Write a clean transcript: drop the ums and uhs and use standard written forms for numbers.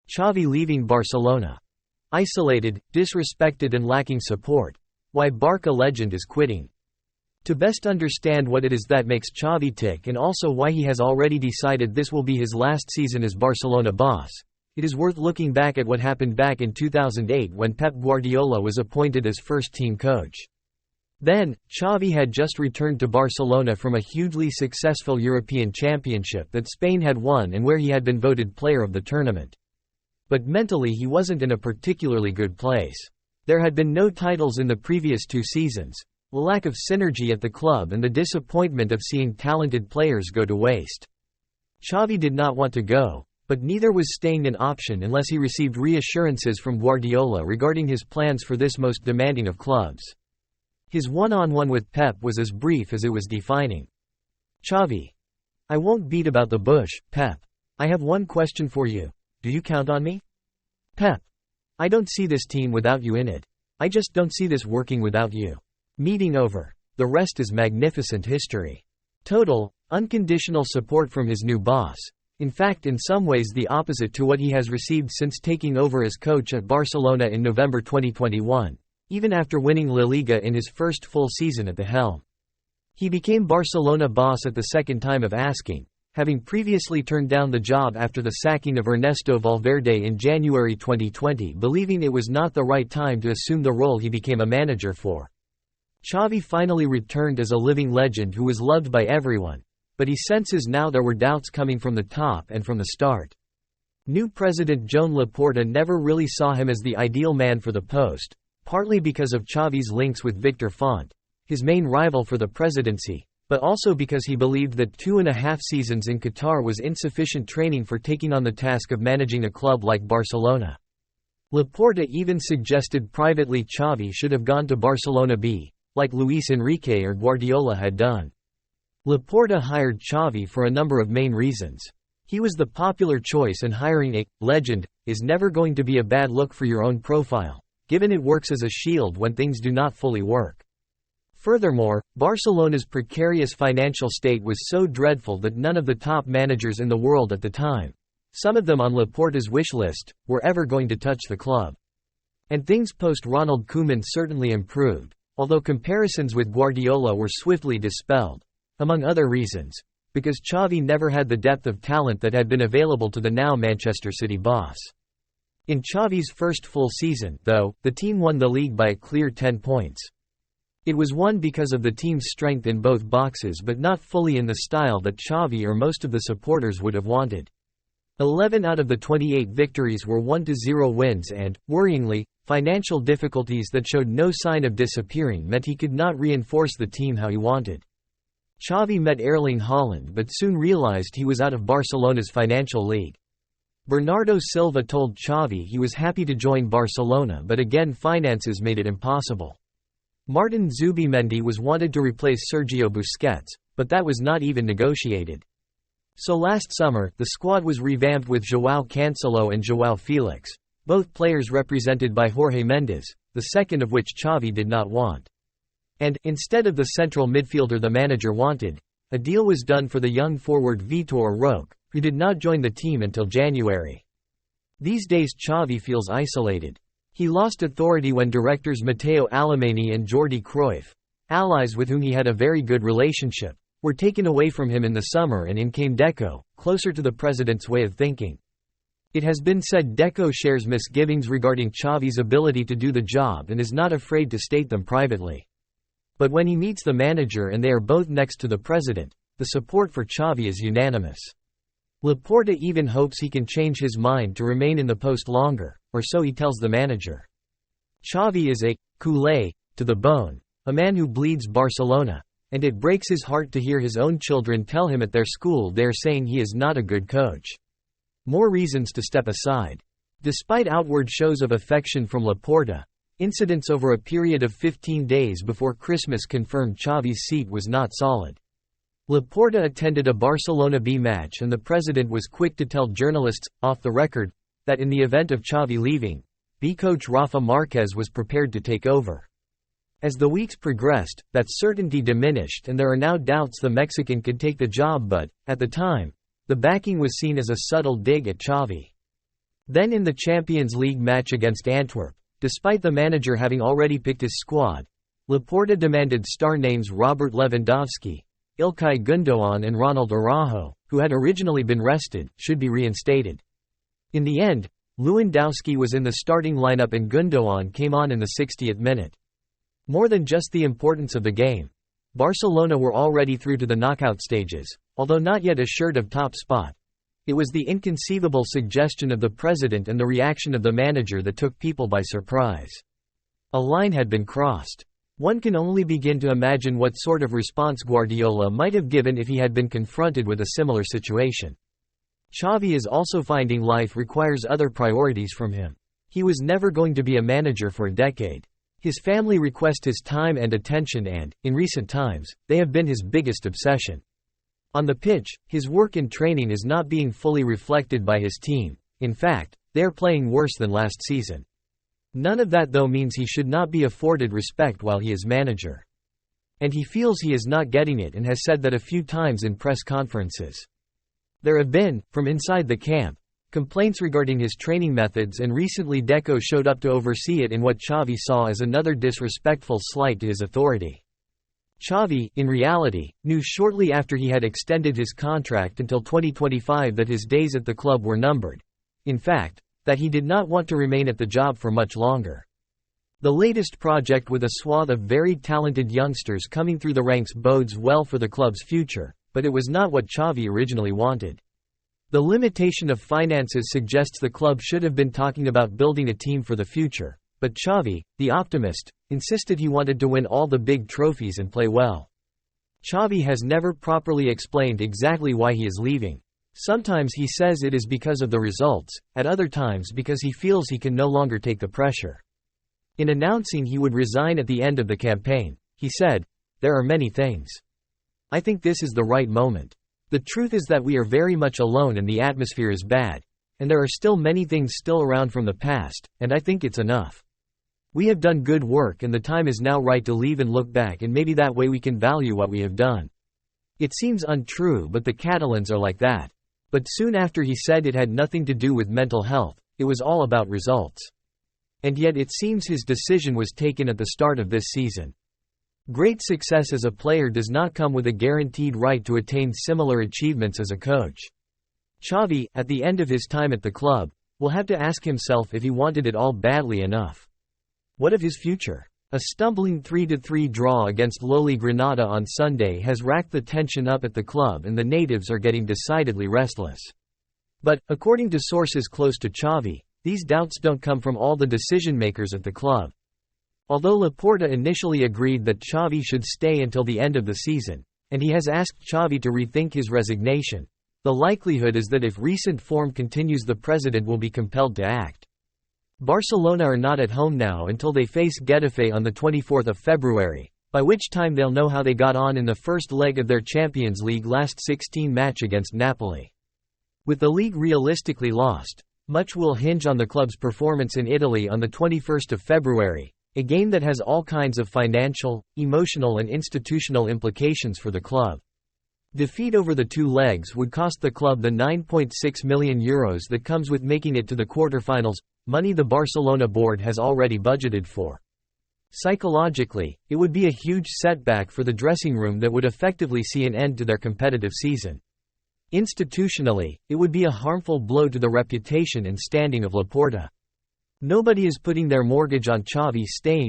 Xavi leaving Barcelona. Isolated, disrespected and lacking support. Why Barca legend is quitting. To best understand what it is that makes Xavi tick and also why he has already decided this will be his last season as Barcelona boss, it is worth looking back at what happened back in 2008 when Pep Guardiola was appointed as first-team coach. Then, Xavi had just returned to Barcelona from a hugely successful European Championship that Spain had won and where he had been voted player of the tournament. But mentally he wasn't in a particularly good place. There had been no titles in the previous 2 seasons, a lack of synergy at the club and the disappointment of seeing talented players go to waste. Xavi did not want to go, but neither was staying an option unless he received reassurances from Guardiola regarding his plans for this most demanding of clubs. His one-on-one with Pep was as brief as it was defining. Xavi. I won't beat about the bush, Pep. I have one question for you. Do you count on me? Pep. I don't see this team without you in it. I just don't see this working without you. Meeting over. The rest is magnificent history. Total, unconditional support from his new boss. In fact, in some ways the opposite to what he has received since taking over as coach at Barcelona in November 2021, even after winning La Liga in his first full season at the helm. He became Barcelona boss at the second time of asking, having previously turned down the job after the sacking of Ernesto Valverde in January 2020, believing it was not the right time to assume the role he became a manager for. Xavi finally returned as a living legend who was loved by everyone, but he senses now there were doubts coming from the top and from the start. New president Joan Laporta never really saw him as the ideal man for the post, partly because of Xavi's links with Victor Font, his main rival for the presidency, but also because he believed that 2.5 seasons in Qatar was insufficient training for taking on the task of managing a club like Barcelona. Laporta even suggested privately Xavi should have gone to Barcelona B, like Luis Enrique or Guardiola had done. Laporta hired Xavi for a number of main reasons. He was the popular choice and hiring a legend is never going to be a bad look for your own profile, given it works as a shield when things do not fully work. Furthermore, Barcelona's precarious financial state was so dreadful that none of the top managers in the world at the time, some of them on Laporta's wish list, were ever going to touch the club. And things post-Ronald Koeman certainly improved, although comparisons with Guardiola were swiftly dispelled, among other reasons, because Xavi never had the depth of talent that had been available to the now Manchester City boss. In Xavi's first full season, though, the team won the league by a clear 10 points. It was won because of the team's strength in both boxes but not fully in the style that Xavi or most of the supporters would have wanted. 11 out of the 28 victories were 1-0 wins and, worryingly, financial difficulties that showed no sign of disappearing meant he could not reinforce the team how he wanted. Xavi met Erling Haaland but soon realized he was out of Barcelona's financial league. Bernardo Silva told Xavi he was happy to join Barcelona but again finances made it impossible. Martin Zubimendi was wanted to replace Sergio Busquets, but that was not even negotiated. So last summer, the squad was revamped with João Cancelo and João Felix, both players represented by Jorge Mendes, the second of which Xavi did not want. And, instead of the central midfielder the manager wanted, a deal was done for the young forward Vitor Roque, who did not join the team until January. These days Xavi feels isolated. He lost authority when directors Matteo Alemany and Jordi Cruyff, allies with whom he had a very good relationship, were taken away from him in the summer and in came Deco, closer to the president's way of thinking. It has been said Deco shares misgivings regarding Xavi's ability to do the job and is not afraid to state them privately. But when he meets the manager and they are both next to the president, the support for Xavi is unanimous. Laporta even hopes he can change his mind to remain in the post longer, or so he tells the manager. Xavi is a culé to the bone, a man who bleeds Barcelona, and it breaks his heart to hear his own children tell him at their school they're saying he is not a good coach. More reasons to step aside. Despite outward shows of affection from Laporta, incidents over a period of 15 days before Christmas confirmed Xavi's seat was not solid. Laporta attended a Barcelona B match and the president was quick to tell journalists, off the record, that in the event of Xavi leaving, B coach Rafa Marquez was prepared to take over. As the weeks progressed, that certainty diminished and there are now doubts the Mexican could take the job but, at the time, the backing was seen as a subtle dig at Xavi. Then in the Champions League match against Antwerp, despite the manager having already picked his squad, Laporta demanded star names Robert Lewandowski, Ilkay Gundogan and Ronald Araujo, who had originally been rested, should be reinstated. In the end, Lewandowski was in the starting lineup and Gundogan came on in the 60th minute. More than just the importance of the game, Barcelona were already through to the knockout stages, although not yet assured of top spot. It was the inconceivable suggestion of the president and the reaction of the manager that took people by surprise. A line had been crossed. One can only begin to imagine what sort of response Guardiola might have given if he had been confronted with a similar situation. Xavi is also finding life requires other priorities from him. He was never going to be a manager for a decade. His family request his time and attention and, in recent times, they have been his biggest obsession. On the pitch, his work and training is not being fully reflected by his team. In fact, they are playing worse than last season. None of that though means he should not be afforded respect while he is manager. And he feels he is not getting it and has said that a few times in press conferences. There have been, from inside the camp, complaints regarding his training methods, and recently Deco showed up to oversee it in what Xavi saw as another disrespectful slight to his authority. Xavi, in reality, knew shortly after he had extended his contract until 2025 that his days at the club were numbered. In fact, that he did not want to remain at the job for much longer. The latest project with a swath of very talented youngsters coming through the ranks bodes well for the club's future, but it was not what Xavi originally wanted. The limitation of finances suggests the club should have been talking about building a team for the future, but Xavi, the optimist, insisted he wanted to win all the big trophies and play well. Xavi has never properly explained exactly why he is leaving. Sometimes he says it is because of the results, at other times because he feels he can no longer take the pressure. In announcing he would resign at the end of the campaign, he said, "There are many things. I think this is the right moment. The truth is that we are very much alone and the atmosphere is bad, and there are still many things still around from the past, and I think it's enough. We have done good work and the time is now right to leave and look back, and maybe that way we can value what we have done." It seems untrue, but the Catalans are like that. But soon after he said it had nothing to do with mental health, it was all about results. And yet it seems his decision was taken at the start of this season. Great success as a player does not come with a guaranteed right to attain similar achievements as a coach. Xavi, at the end of his time at the club, will have to ask himself if he wanted it all badly enough. What of his future? A stumbling 3-3 draw against lowly Granada on Sunday has racked the tension up at the club, and the natives are getting decidedly restless. But, according to sources close to Xavi, these doubts don't come from all the decision-makers at the club. Although Laporta initially agreed that Xavi should stay until the end of the season, and he has asked Xavi to rethink his resignation, the likelihood is that if recent form continues, the president will be compelled to act. Barcelona are not at home now until they face Getafe on the 24th of February, by which time they'll know how they got on in the first leg of their Champions League last 16 match against Napoli. With the league realistically lost, much will hinge on the club's performance in Italy on the 21st of February, a game that has all kinds of financial, emotional and institutional implications for the club. Defeat over the two legs would cost the club the €9.6 million that comes with making it to the quarterfinals, money the Barcelona board has already budgeted for. Psychologically, it would be a huge setback for the dressing room that would effectively see an end to their competitive season. Institutionally, it would be a harmful blow to the reputation and standing of Laporta. Nobody is putting their mortgage on Xavi staying